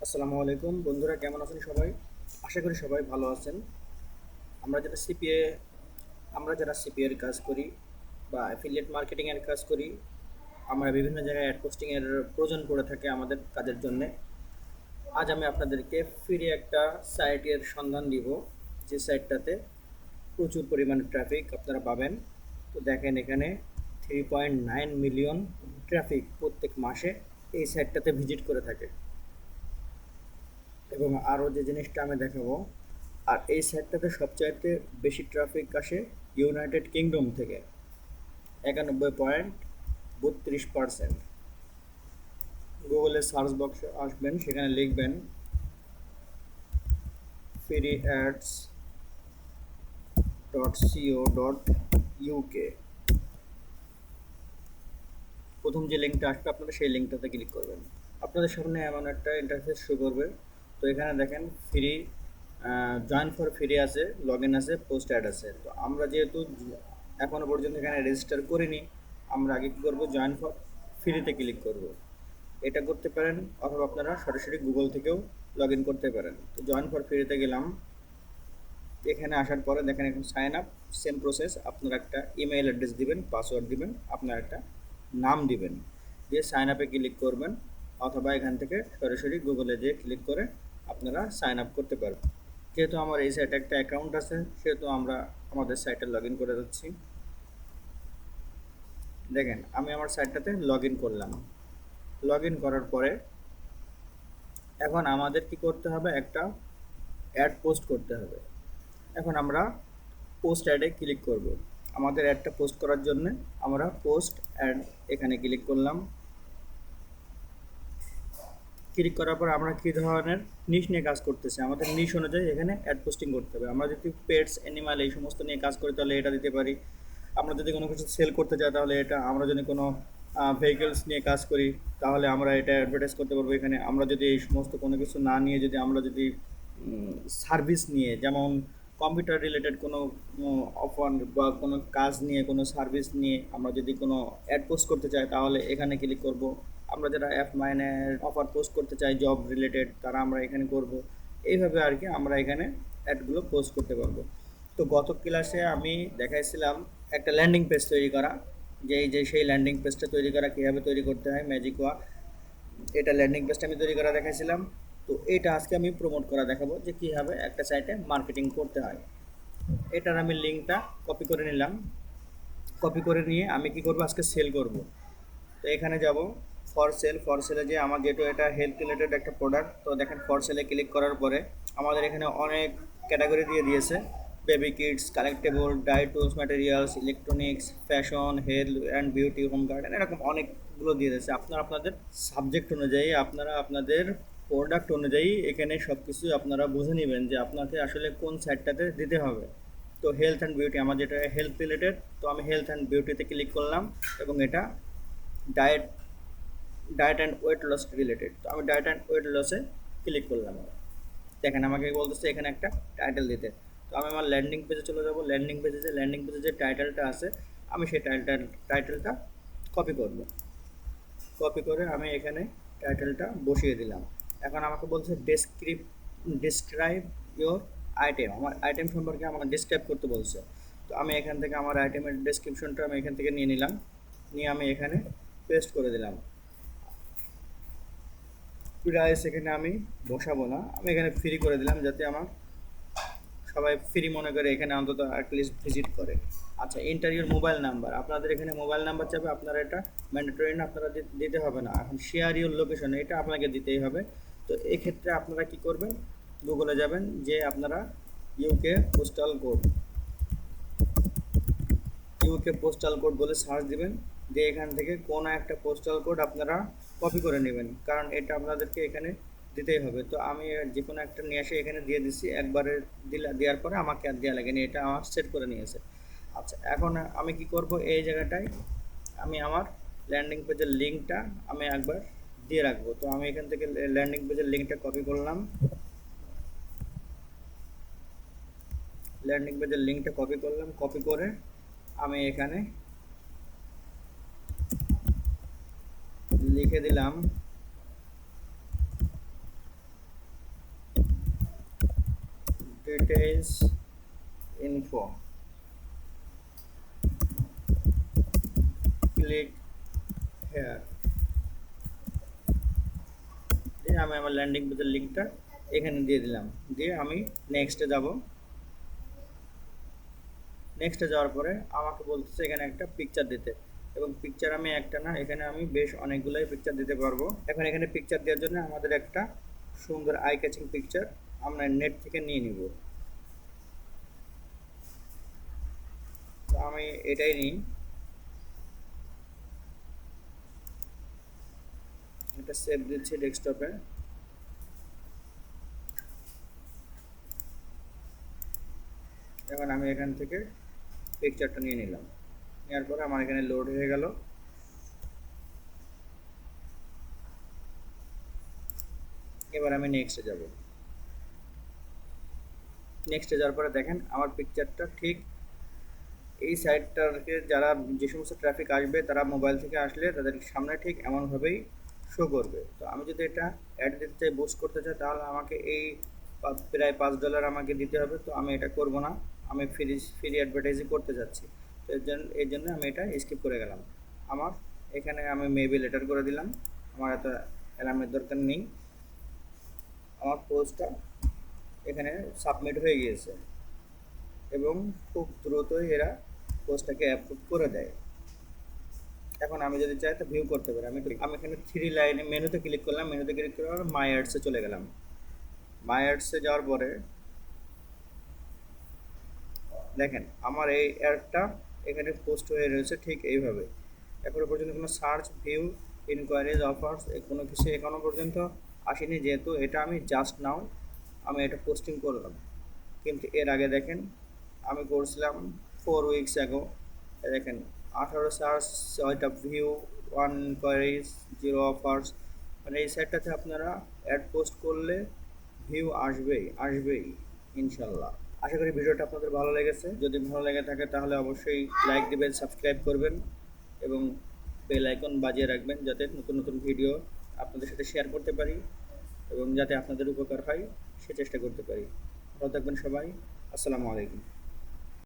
আসসালামু আলাইকুম বন্ধুরা, কেমন আছেন সবাই? আশা করি সবাই ভালো আছেন। আমরা যারা সিপিএ আমরা যারা সিপিএ এর কাজ করি বা অ্যাফিলিয়েট মার্কেটিং এর কাজ করি, আমরা বিভিন্ন জায়গায় অ্যাড পোস্টিং এর প্রয়োজন পড়ে থাকে আমাদের কাজের জন্য। আজ আমি আপনাদেরকে ফ্রি একটা সাইটের সন্ধান দিব, যে সাইটটাতে প্রচুর পরিমাণে ট্রাফিক আপনারা পাবেন। তো দেখেন, এখানে 3.9 মিলিয়ন ট্রাফিক প্রত্যেক মাসে এই সাইটটাতে ভিজিট করে থাকে। এবং আরও যে জিনিসটা আমি দেখাবো, আর এই সাইটটাতে সবচাইতে বেশি ট্রাফিক আসে ইউনাইটেড কিংডম থেকে, 91.32%। গুগলে সার্চ বক্সে আসবেন, সেখানে লিখবেন ফ্রি অ্যাডস .co.uk। প্রথম যে লিঙ্কটা আসবে আপনারা সেই লিঙ্কটাতে ক্লিক করবেন। আপনাদের সামনে এমন একটা ইন্টারফেস শো করবে। তো এখানে দেখেন ফ্রি জয়েন ফর ফ্রি আছে, লগ ইন আছে, পোস্ট অ্যাড আছে। তো আমরা যেহেতু এখনও পর্যন্ত এখানে রেজিস্টার করিনি, আমরা আগে কী করবো, জয়েন ফর ফ্রিতে ক্লিক করব। এটা করতে পারেন, অথবা আপনারা সরাসরি গুগল থেকেও লগ ইন করতে পারেন। তো জয়েন ফর ফ্রিতে গেলাম। এখানে আসার পরে দেখেন এখন সাইন আপ, সেম প্রসেস। আপনারা একটা ইমেল অ্যাড্রেস দিবেন, পাসওয়ার্ড দিবেন, আপনার একটা নাম দিবেন, দিয়ে সাইন আপে ক্লিক করবেন, অথবা এখান থেকে সরাসরি গুগলে যেয়ে ক্লিক করে আপনারা সাইন আপ করতে পারবেন। যেহেতু আমার এই সাইটে একটা অ্যাকাউন্ট আছে, সেহেতু আমরা আমাদের সাইটে লগ ইন করে যাচ্ছি। দেখেন, আমি আমার সাইটটাতে লগ ইন করলাম। লগ ইন করার পরে এখন আমাদের কি করতে হবে, একটা অ্যাড পোস্ট করতে হবে। এখন আমরা পোস্ট অ্যাডে ক্লিক করব। আমাদের অ্যাডটা পোস্ট করার জন্য আমরা পোস্ট অ্যাড এখানে ক্লিক করলাম। ক্লিক করার পর আমরা কী ধরনের নিশ নিয়ে কাজ করতেছি, আমাদের নিশ অনুযায়ী এখানে অ্যাড পোস্টিং করতে হবে। আমরা যদি পেটস, অ্যানিমাল এই সমস্ত নিয়ে কাজ করি তাহলে এটা দিতে পারি। আমরা যদি কোনো কিছু সেল করতে চাই তাহলে এটা, আমরা যদি কোনো ভেহিকেলস নিয়ে কাজ করি তাহলে আমরা এটা অ্যাডভার্টাইজ করতে পারবো এখানে। আমরা যদি এই সমস্ত কোনো কিছু না নিয়ে, যদি আমরা যদি সার্ভিস নিয়ে, যেমন কম্পিউটার রিলেটেড কোনো অফার বা কোনো কাজ নিয়ে, কোনো সার্ভিস নিয়ে আমরা যদি কোনো অ্যাড পোস্ট করতে চাই তাহলে এখানে ক্লিক করব। আমরা যারা অ্যাপ মাইনের অফার পোস্ট করতে চাই জব রিলেটেড, তারা আমরা এখানে করব। এইভাবে আর কি আমরা এখানে অ্যাডগুলো পোস্ট করতে পারবো। তো গত ক্লাসে আমি দেখাইছিলাম একটা ল্যান্ডিং পেজ তৈরি করা, যে সেই ল্যান্ডিং পেজটা তৈরি করা কীভাবে তৈরি করতে হয়, ম্যাজিক ওয়া। এটা ল্যান্ডিং পেজটা আমি তৈরি করা দেখাইছিলাম। তো এটা আজকে আমি প্রমোট করা দেখাবো যে কীভাবে একটা সাইটে মার্কেটিং করতে হয়। এটার আমি লিঙ্কটা কপি করে নিলাম। কপি করে নিয়ে আমি কি করব, আজকে সেল করব। তো এখানে যাব ফর সেলে, যে আমার যেহেতু এটা হেলথ রিলেটেড একটা প্রোডাক্ট, তো দেখেন ফর সেলে ক্লিক করার পরে আমাদের এখানে অনেক ক্যাটাগরি দিয়ে দিয়েছে। Baby kids, collectable, diet tools, materials, electronics, fashion, health and beauty, home garden, এরকম অনেকগুলো দিয়ে দিয়েছে। আপনারা আপনাদের সাবজেক্ট অনুযায়ী, আপনারা আপনাদের প্রোডাক্ট অনুযায়ী এখানে সব কিছু আপনারা বুঝে নেবেন যে আপনাকে আসলে কোন সাইটটাতে দিতে হবে। তো হেলথ অ্যান্ড বিউটি, আমার যেটা হেলথ রিলেটেড, তো আমি হেলথ অ্যান্ড বিউটিতে ক্লিক করলাম। এবং এটা diet diet and weight loss related, তো আমি ডায়েট অ্যান্ড ওয়েট লসে ক্লিক করলাম। দেখেন আমাকে বলতেছে এখানে একটা টাইটেল দিতে। তো আমি আমার ল্যান্ডিং পেজে চলে যাব। ল্যান্ডিং পেজে যে টাইটেলটা আছে, আমি সেই টাইটেলটা কপি করব। কপি করে আমি এখানে টাইটেলটা বসিয়ে দিলাম। এখন আমাকে বলছে ডিসক্রাইব ইওর আইটেম, আমার আইটেম সম্পর্কে আমার ডিসক্রাইব করতে বলছে। তো আমি এখান থেকে আমার আইটেমের ডেসক্রিপশনটা আমি এখান থেকে নিয়ে নিলাম, নিয়ে আমি এখানে পেস্ট করে দিলাম। প্রাইস এখানে আমি বসাবো না, আমি এখানে ফ্রি করে দিলাম, যাতে আমার সবাই ফ্রি মনে করে এখানে অন্তত অ্যাটলিস্ট ভিজিট করে। আচ্ছা, এন্টার ইউর মোবাইল নাম্বার, আপনাদের এখানে মোবাইল নাম্বার চাবে, আপনারা এটা ম্যান্ডেটরি না, আপনারা দিতে হবে না। এখন শেয়ার ইউর লোকেশন, এটা আপনাকে দিতেই হবে। তো এক্ষেত্রে আপনারা কি করবেন, গুগলে যাবেন, যে আপনারা ইউকে পোস্টাল কোড বলে সার্চ দিবেন, দিয়ে এখান থেকে কোনো একটা পোস্টাল কোড আপনারা কপি করে নেবেন, কারণ এটা আপনাদেরকে এখানে দিতেই হবে। তো আমি যে কোনো একটা নিয়ে এসে এখানে দিয়ে দিচ্ছি। একবারে দেওয়ার পরে আমাকে আর দেওয়া লাগেনি, এটা আমার সেট করে নিয়েছে। আচ্ছা, এখন আমি কি করব, এই জায়গাটায় আমি আমার ল্যান্ডিং পেজের লিঙ্কটা আমি একবার দিয়ে রাখবো। তো আমি এখান থেকে ল্যান্ডিং পেজের লিঙ্কটা কপি করলাম। কপি করে আমি এখানে লিখে দিলাম details info, click here। দিয়ে আমি আমার ল্যান্ডিং পেজের লিঙ্কটা এখানে দিয়ে দিলাম, দিয়ে আমি নেক্সটে যাব। নেক্সটে যাওয়ার পরে আমাকে বলতেছে এখানে একটা পিকচার দিতে, এবং পিকচার আমি একটা না, এখানে আমি বেশ অনেকগুলোই পিকচার দিতে পারবো। এখন এখানে পিকচার দেওয়ার জন্য আমাদের একটা সুন্দর আই ক্যাচিং পিকচার আমরা নেট থেকে নিয়ে নিব। তো আমি এটাই নিই, এটা সেভ দিচ্ছি ডেস্কটপে। এখন আমি এখান থেকে পিকচারটা নিয়ে নিলাম, নেওয়ার পরে আমার এখানে লোড হয়ে গেল। এবার আমি নেক্সটে যাব। নেক্সটে যাওয়ার পরে দেখেন আমার পিকচারটা ঠিক এই সাইটটাকে যারা যে সমস্ত ট্রাফিক আসবে তারা মোবাইল থেকে আসলে তাদের সামনে ঠিক এমনভাবেই শো করবে। তো আমি যদি এটা অ্যাড দিতে চাই, বুস্ট করতে চাই, তাহলে আমাকে এই প্রায় $5 আমাকে দিতে হবে। তো আমি এটা করব না, আমি ফ্রি অ্যাডভার্টাইজিং করতে যাচ্ছি। তো এর জন্য আমি এটা স্কিপ করে গেলাম। আমার এখানে আমি মেবি লেটার করে দিলাম, আমার এত অ্যালার্মের দরকার নেই। আমার পোস্টটা এখানে সাবমিট হয়ে গিয়েছে এবং খুব দ্রুতই এরা পোস্টটাকে অ্যাপ্রুভ করে দেয়। এখন আমি যদি চাই তো ভিউ করতে পারি। আমি এখানে থ্রি লাইনে মেনুতে ক্লিক করলাম, মেনুতে ক্লিক করার মাই অ্যাডসে চলে গেলাম। মাই অ্যাডসে যাওয়ার পরে দেখেন আমার এই অ্যাডটা এখানে পোস্ট হয়ে রয়েছে ঠিক এইভাবে। এখনো পর্যন্ত কোনো সার্চ, ভিউ, ইনকোয়ারিজ, অফার্স কোনো কিছু এখনো পর্যন্ত আসেনি, যেহেতু এটা আমি জাস্ট নাও আমি এটা পোস্টিং করলাম। কিন্তু এর আগে দেখেন আমি করছিলাম 4 উইকস অ্যাগো, দেখেন 18 সার্চ, 6টা ভিউ, 1 ইনকোয়ারিজ, 0 অফার্স। মানে এই সাইটটাতে আপনারা অ্যাড পোস্ট করলে ভিউ আসবেই আসবেই ইনশাল্লাহ। আশা করি ভিডিওটা আপনাদের ভালো লেগেছে। যদি ভালো লেগে থাকে তাহলে অবশ্যই লাইক দিবেন, সাবস্ক্রাইব করবেন এবং বেল আইকন বাজিয়ে রাখবেন, যাতে নতুন নতুন ভিডিও আপনাদের সাথে শেয়ার করতে পারি এবং যাতে আপনাদের উপকার হয় সে চেষ্টা করতে পারি। ভালো থাকবেন সবাই। আসসালামু আলাইকুম।